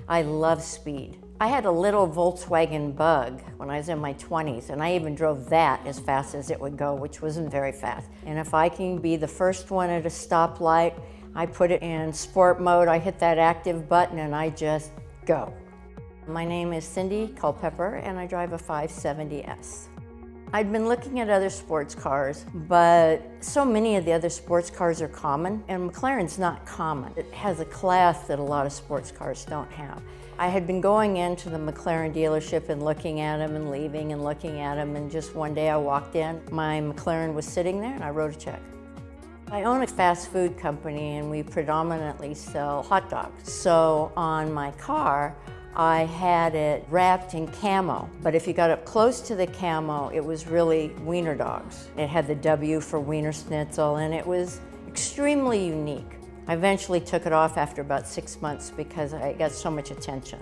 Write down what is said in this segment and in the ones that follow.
I love speed. I had a little Volkswagen Bug when I was in my 20s, and I even drove that as fast as it would go, which wasn't very fast. And if I can be the first one at a stoplight, I put it in sport mode, I hit that active button, and I just go. My name is Cindy Culpepper, and I drive a 570S. I'd been looking at other sports cars, but so many of the other sports cars are common, and McLaren's not common. It has a class that a lot of sports cars don't have. I had been going into the McLaren dealership and looking at them and leaving and looking at them, and just one day I walked in, my McLaren was sitting there, and I wrote a check. I own a fast food company, and we predominantly sell hot dogs. So on my car, I had it wrapped in camo, but if you got up close to the camo, it was really wiener dogs. It had the W for Wiener Schnitzel, and it was extremely unique. I eventually took it off after about 6 months because I got so much attention.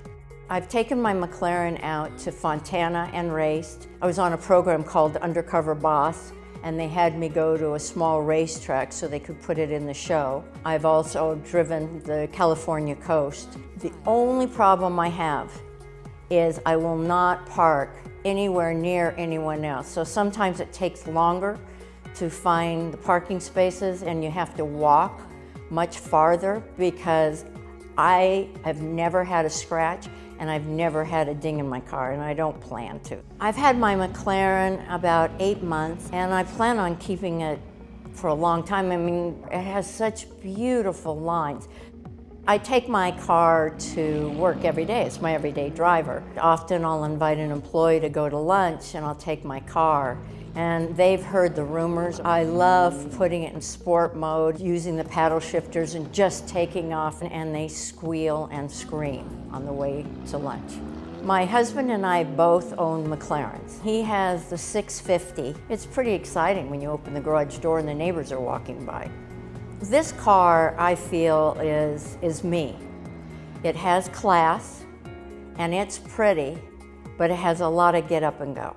I've taken my McLaren out to Fontana and raced. I was on a program called Undercover Boss, and they had me go to a small racetrack so they could put it in the show. I've also driven the California coast. The only problem I have is I will not park anywhere near anyone else. So sometimes it takes longer to find the parking spaces, and you have to walk much farther because I have never had a scratch and I've never had a ding in my car, and I don't plan to. I've had my McLaren about 8 months, and I plan on keeping it for a long time. I mean, it has such beautiful lines. I take my car to work every day. It's my everyday driver. Often I'll invite an employee to go to lunch, and I'll take my car. And they've heard the rumors. I love putting it in sport mode, using the paddle shifters and just taking off, and they squeal and scream on the way to lunch. My husband and I both own McLarens. He has the 650. It's pretty exciting when you open the garage door and the neighbors are walking by. This car, I feel, is me. It has class, and it's pretty, but it has a lot of get up and go.